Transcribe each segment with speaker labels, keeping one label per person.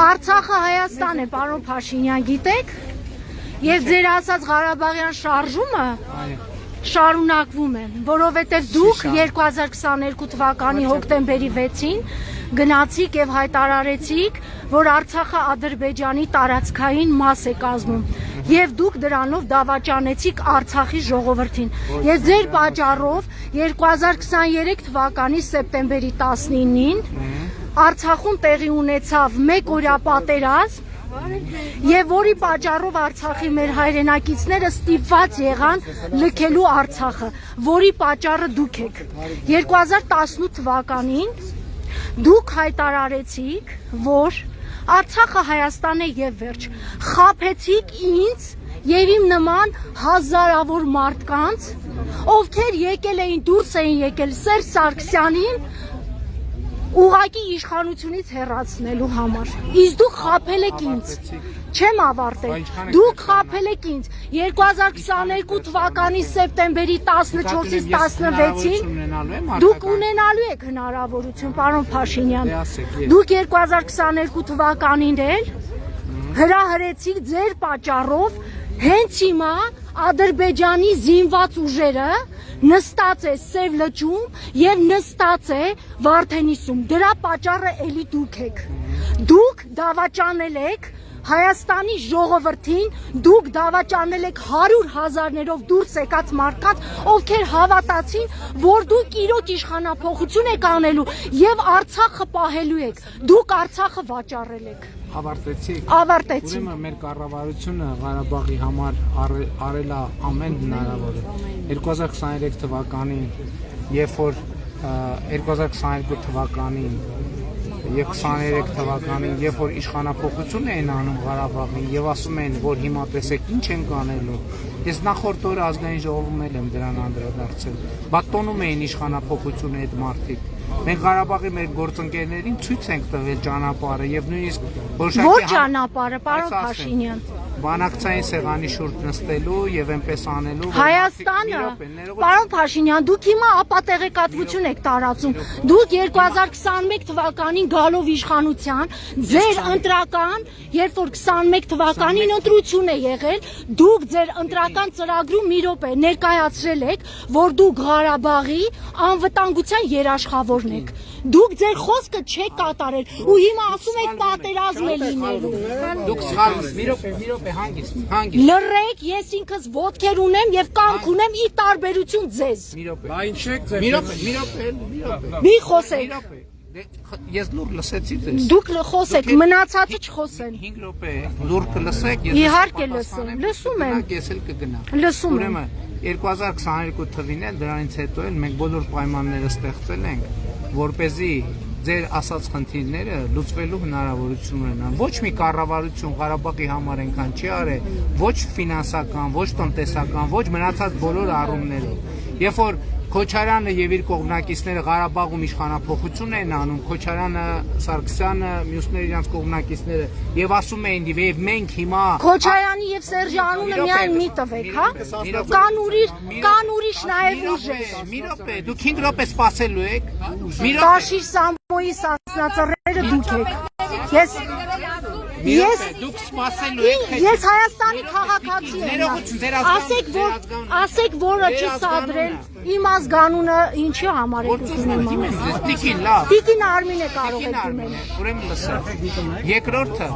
Speaker 1: Արցախը Հայաստան է, պարոն Փաշինյան, գիտեք, եւ ձեր ասած Ղարաբաղյան շարժումը շարունակվում է, որովհետեւ դուք 2022 թվականի հոկտեմբերի 6-ին գնացիք եւ հայտարարեցիք, որ Արցախը Ադրբեջանի տարածքային մաս է կազմում եւ դուք դրանով դավաճանեցիք Արցախի ժողովրդին։ Եւ ձեր պատճառով 2023 թվականի սեպտեմբերի 19-ին Արցախում տեղի ունեցավ մեկ օրյա պատերազմ եւ որի պատճառով Արցախի մեր հայրենակիցները ստիպված եղան լքելու Արցախը, որի պատճառը դուք եք։ 2018 թվականին դուք հայտարարեցիք, որ Արցախը Հայաստան է եւ վերջ։ Խաբեցիք ինձ եւ իմ նման հազարավոր մարդկանց, ովքեր եկել էին, դուրս էին եկել Սերժ Սարգսյանին ուղղակի իշխանությունից հեռացնելու համար։ Իսկ դուք խաբել եք ինձ։ Չեմ ավարտել։ Դուք խաբել եք ինձ 2022 թվականի սեպտեմբերի 14-ից 16-ին դուք ունենալու եք հնարավորություն, պարոն Փաշինյան։ Դուք 2022 թվականին էլ հրահրեցիք ձեր պատճառով հենց հիմա Ադրբեջանի զինված ուժերը նստած է Սև լճում եւ նստած է Վարդենիսում։ Դրա պատճառը էլի դուք եք։ Դուք դավաճանել եք Հայաստանի ժողովրդին, դուք դավաճանել եք 100,000-ներով դուրս եկած մարդկանց, ովքեր հավատացին, որ դուք իրոք իշխանափոխություն եք անելու եւ Արցախը պահելու եք։ Դուք Արցախը վաճառել եք։
Speaker 2: Ավարտեցիք։
Speaker 1: Ավարտեցիք։
Speaker 2: Ուրեմն մեր կառավարությունը Ղարաբաղի համար արել է ամեն հնարավորը։ 2023 թվականին, երբ որ 2022 թվականին եւ 23 թվականին, երբ որ իշխանափոխություն էին անում Ղարաբաղին եւ ասում են, որ հիմա տեսեք ինչ են կանելու։ Ես նախորդ օրը ազգային ժողովում եմ դրան անդրադարձել։ Բատոնում էին իշխանափոխությունը այդ մարդիկ։ Մենք Ղարաբաղի մեր գործընկերներին ցույց ենք տվել ճանապարհը եւ նույնիսկ
Speaker 1: Ոչ ճանապարհը, պարոն Փաշինյան։
Speaker 2: Բանակցային սեղանի շուրջ նստելու եւ այնպես անելու
Speaker 1: Հայաստանը, պարոն Փաշինյան, դուք հիմա ապատեղեկատվություն եք տարածում։ Դուք 2021 թվականին գալով իշխանության, ձեր ընտրական, երբ որ 21 թվականին ընտրություն է եղել, դուք ձեր ընտրական ծրագրում մի րոպե ներկայացրել եք, որ դուք Ղարաբաղի անվտանգության երաշխավորն եք։ Դուք ձեր խոսքը չեք կատարել ու հիմա ասում եք պատերազմ է լինելու։
Speaker 2: Դուք սխալ մի րոպե հանգիստ։
Speaker 1: Լռեք, ես ինքս ոտքեր ունեմ եւ կամք ունեմ ի տարբերություն ձեզ։
Speaker 2: Բա ինչ եք ձեր։ Մի րոպե։
Speaker 1: Մի խոսեք։
Speaker 2: Ես լուր լսեցի ձեզ։
Speaker 1: Դուք խոսեք, մնացածը չխոսեն։
Speaker 2: 5 րոպե լուր կլսեք, ես
Speaker 1: Իհարկե լսում, լսում եմ։
Speaker 2: Ես էլ կգնամ։
Speaker 1: Լսում եմ։
Speaker 2: Ուրեմն 2022 թվին էլ դրանից հետո էլ մենք բոլոր պայմանները ստեղծել ենք, որպեսզի ձեր ասած խնդիրները լուծվելու հնարավորություն ունենան։ Ոչ մի կառավարություն Ղարաբաղի համար այնքան չի արել, ոչ ֆինանսական, ոչ տնտեսական, ոչ մնացած բոլոր առումներով։ Երբ որ Քոչարյանը եւ իր կողմնակիցները Ղարաբաղում իշխանափոխություն են անում, Քոչարյանը, Սարգսյանը, մյուսները իրենց կողմնակիցները եւ ասում էին եւ մենք հիմա
Speaker 1: Քոչարյանի եւ Սերժի անունը միայն մի տվեք, հա? Կան ուրիշ նաեւ ուժեր։
Speaker 2: Մի րոպե, դուք 5 րոպե սպասելու եք։ Մի րոպե։
Speaker 1: Տաշի Սամոյի ասնածռերը դուք եք։
Speaker 2: Դուք սպասելու եք։
Speaker 1: Ես Հայաստանի քաղաքացի եմ։ Ասեք, որը չի սադրել իմ ազգանունը ինչի համար է ուզում։
Speaker 2: Տիկին, լավ։
Speaker 1: Տիկին Արմինը կարող է դիմել։
Speaker 2: Ուրեմն լսեք։ Երկրորդը,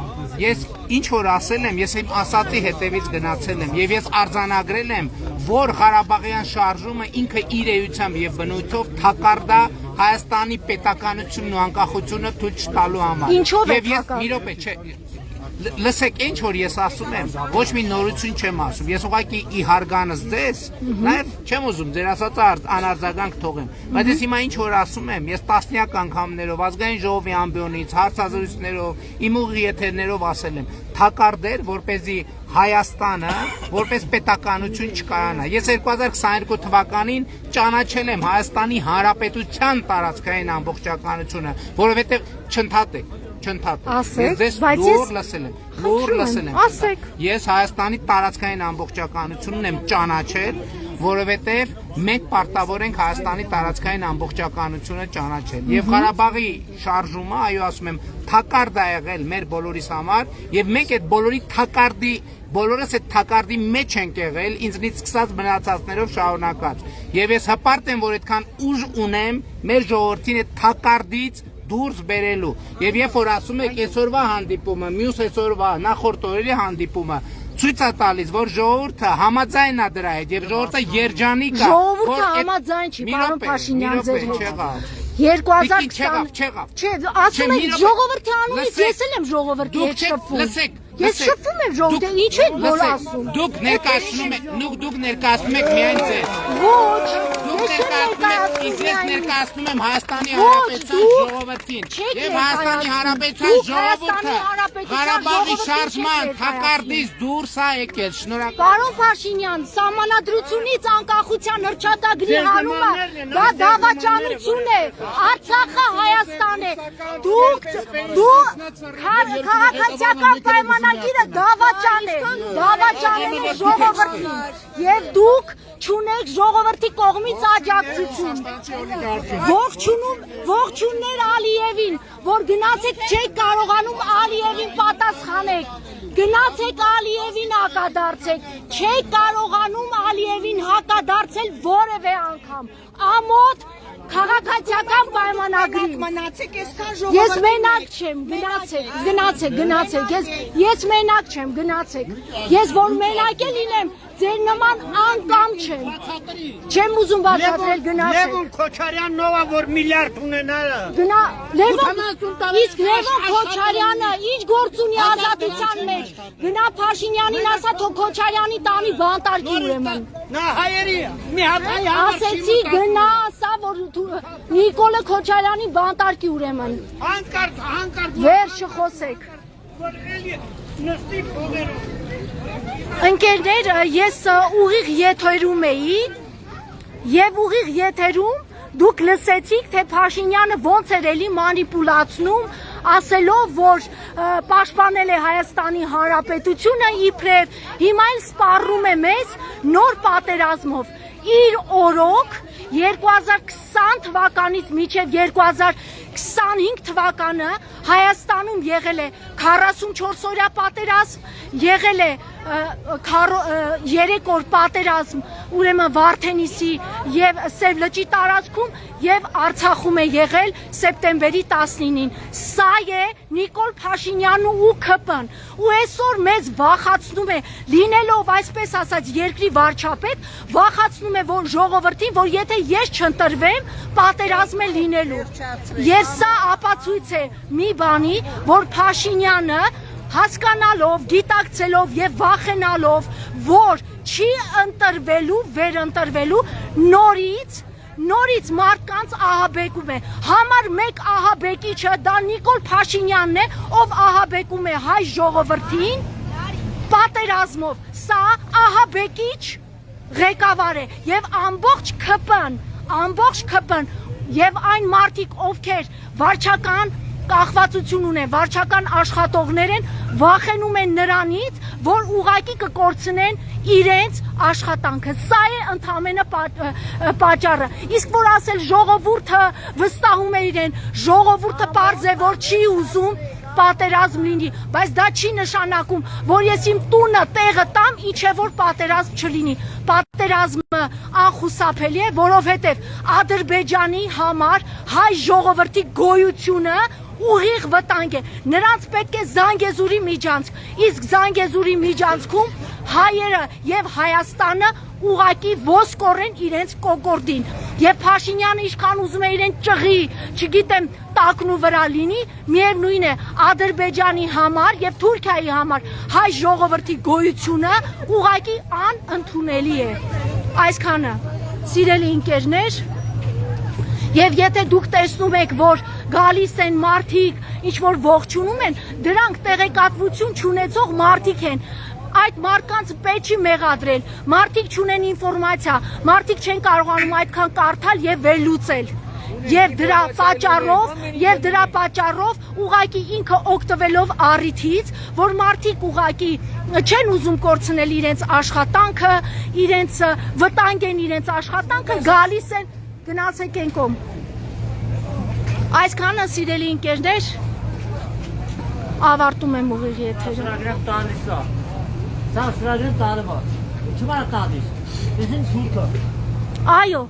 Speaker 2: ես ինչ որ ասել եմ, ես իմ ասածի հետևից գնացել եմ եւ ես արձանագրել եմ, որ Ղարաբաղյան շարժումը ինքը իր էությամբ եւ բնույթով թակարդ է Հայաստանի պետականությունն ու անկախությունը թույլ չտալու համար։
Speaker 1: Ինչով է
Speaker 2: թակարդ։ Մի րոպե, չէ։ Լսեք, ինչ որ ես ասում եմ, ոչ մի նորություն չեմ ասում։ Ես ուղղակի ի հարգանս ձեզ, նաև չեմ ուզում ձեր ասածը անարձագանք թողեմ։ Բայց ես հիմա ինչ որ ասում եմ, ես տասնյակ անգամներով ազգային ժողովի ամբիոնից, հարցազրույցներով, իմ ուղիղ եթերներով ասել եմ, թակարդեր, որպեսզի Հայաստանը որպես պետականություն չկայանա։ Ես 2022 թվականին ճանաչել եմ Հայաստանի Հանրապետության տարածքային ամբողջականությունը, որովհետև չընդհատեք։ Ես լուր լսել եմ։ Ես Հայաստանի տարածքային ամբողջականությունն եմ ճանաչել որովհետև մենք պարտավոր ենք Հայաստանի տարածքային ամբողջականությունը ճանաչել։ Եվ Ղարաբաղի շարժումը, այո, ասում եմ, թակարդ է եղել մեր բոլորիս համար, եւ մենք այդ բոլորի թակարդի բոլորս այդ թակարդի մեջ ենք եղել, ինձնից սկսած մնացածներով շարունակած։ Եվ ես հպարտ եմ, որ այդքան ուժ ունեմ մեր ժողովրդին այդ թակարդից դուրս բերելու։ Եվ երբ որ ասում եք այսօրվա հանդիպումը, մյուս այսօրվա, նախորդ օրերի հանդիպումը ցույց է տալիս, որ ժողովուրդը համաձայն է դրա հետ եւ ժողովուրդը երջանիկ է։
Speaker 1: Ժողովուրդը համաձայն չի, պարոն Փաշինյան, ձեր հետ։ 2020
Speaker 2: չեղավ։
Speaker 1: Չէ, ասում եք ժողովրդի անունից ես էլ եմ ժողովրդի հետ շփվում։
Speaker 2: Լսեք,
Speaker 1: ես շփվում եմ ժողովրդի, ինչ եք որ ասում։
Speaker 2: Դուք ներկայացնում եք միայն ձեզ։
Speaker 1: Ոչ,
Speaker 2: ես ներկայացնում եմ Հայաստանի Հանրապետության ժողովրդին։ Եվ Հայաստանի Հանրապետության ժողովուրդը Ղարաբաղի շարժման թակարդից դուրս է եկել։ Շնորհակալ։
Speaker 1: Պարոն Փաշինյան, սահմանադրությունից անկախության հռչակագրի հանումը դա դավաճանություն է։ Արցախը Հայաստան է։ Դու քաղաքացիական պայմանագիրը դավաճանել է ժողովրդին։ Եվ դուք չունեք ժողովրդի կողմից աջակցություն։ Ողջուններ Ալիևին, որ գնացեք չեք կարողանում Ալիևին պատասխանեք։ Գնացեք Ալիևին հակադարձեք, չեք կարողանում Ալիևին հակադարձել որևէ անգամ։ Ամոթ քաղաքացիական պայմանագրին
Speaker 3: մնացեք այսքան ժողովրդի։
Speaker 1: Ես մենակ չեմ, գնացեք, ես մենակ չեմ, գնացեք։ Ես որ մենակ էլ լինեմ, ձեր նման անկամ չեմ։ Չեմ ուզում բացատրել, գնացեք։
Speaker 4: Լևոն Քոչարյանն ով է որ միլիարդ ունենալը։
Speaker 1: Գնա, իսկ Լևոն Քոչարյանը ինչ գործ ունի ազատության մեջ։ Գնա Փաշինյանին ասա, թող Քոչարյանի տանի բանտարկի ուրեմն։
Speaker 4: Նա հայերի մի հատ հայ համար
Speaker 1: Ասեցի գնա ասա, որ Նիկոլը Քոչարյանի բանտարկի ուրեմն։
Speaker 4: հանկարծ
Speaker 1: Վերջը խոսեք։
Speaker 4: որ էլի նստի փողերով։
Speaker 1: Ընկերներ, ես ուղիղ եթերում էի եւ ուղիղ եթերում դուք լսեցիք, թե Փաշինյանը ոնց էր էլի մանիպուլացնում, ասելով, որ պաշտպանել է Հայաստանի Հանրապետությունը իբրև, հիմա էլ սպառում է մեզ նոր պատերազմով։ Իր օրոք 2020 թվականից մինչև 2025 թվականը Հայաստանում եղել է 44 օրյա պատերազմ, եղել է 3 օր պատերազմ, ուրեմն Վարդենիսի եւ Սև լճի տարածքում եւ Արցախում է եղել սեպտեմբերի 19-ին։ Սա է Նիկոլ Փաշինյանն ու ՔՊ-ն։ Ու այսօր մեզ վախացնում է, լինելով այսպես ասած երկրի վարչապետ, վախացնում է որ ժողովրդին, որ եթե ես չընտրվեմ, պատերազմ է լինելու։ Եվ սա ապացույց է մի բանի, որ Փաշինյանը հասկանալով, գիտակցելով եւ վախենալով, որ չի ընտրվելու, վերընտրվելու, նորից մարդկանց ահաբեկում է։ Համար մեկ ահաբեկիչը դա Նիկոլ Փաշինյանն է, ով ահաբեկում է հայ ժողովրդին պատերազմով։ Սա ահաբեկիչ ղեկավար է եւ ամբողջ ՔՊ-ն եւ այն մարդիկ, ովքեր վարչական կախվածություն ունեն, վարչական աշխատողներ են, վախենում են նրանից, որ ուղղակի կկորցնեն իրենց աշխատանքը։ Սա է ընդամենը պատճառը։ Իսկ որ ասել ժողովուրդը վստահում է իրեն, ժողովուրդը պարզ է, որ չի ուզում պատերազմ լինի, բայց դա չի նշանակում, որ ես իմ տունը տեղը տամ, ինչ է որ պատերազմ չլինի։ Պատերազմը անխուսափելի է, որովհետև Ադրբեջանի համար հայ ժողովրդի գոյությունը ուղիղ վտանգ է։ Նրանց պետք է Զանգեզուրի միջանցք, իսկ Զանգեզուրի միջանցքում հայերը եւ Հայաստանը ուղակի ոսկորեն իրենց կոկորդին։ Եվ Փաշինյանը ինչքան ուզում է իրեն ճղի, չգիտեմ, տակնու վրա լինի, միևնույն է Ադրբեջանի համար եւ Թուրքիայի համար հայ ժողովրդի գոյությունը ուղակի անընդունելի է։ Այսքանը, սիրելի ընկերներ, եւ եթե դուք տեսնում եք, որ գալիս են մարդիկ, ինչ որ ողջունում են, դրանք տեղեկատվություն չունեցող մարդիկ են։ Այդ մարդկանց պետք չի մեղադրել, մարդիկ չունեն ինֆորմացիա, մարդիկ չեն կարողանում այդքան կարդալ եւ վերլուծել։ եւ դրա պատճառով ուղակի ինքը օգտվելով առիթից, որ մարդիկ ուղակի չեն ուզում կորցնել իրենց աշխատանքը, իրենց վտանգ են իրենց աշխատանքը, գալիս են գնացեք են կողմ։ Այսքանը սիրելի ընկերներ, ավարտում եմ ուղիղ եթերը։
Speaker 3: Սրագրեմ տալիս է։ Սա սրագրեմ տարվա։ Չմա տալիս։ Դեսին թուրքը։
Speaker 1: Այո,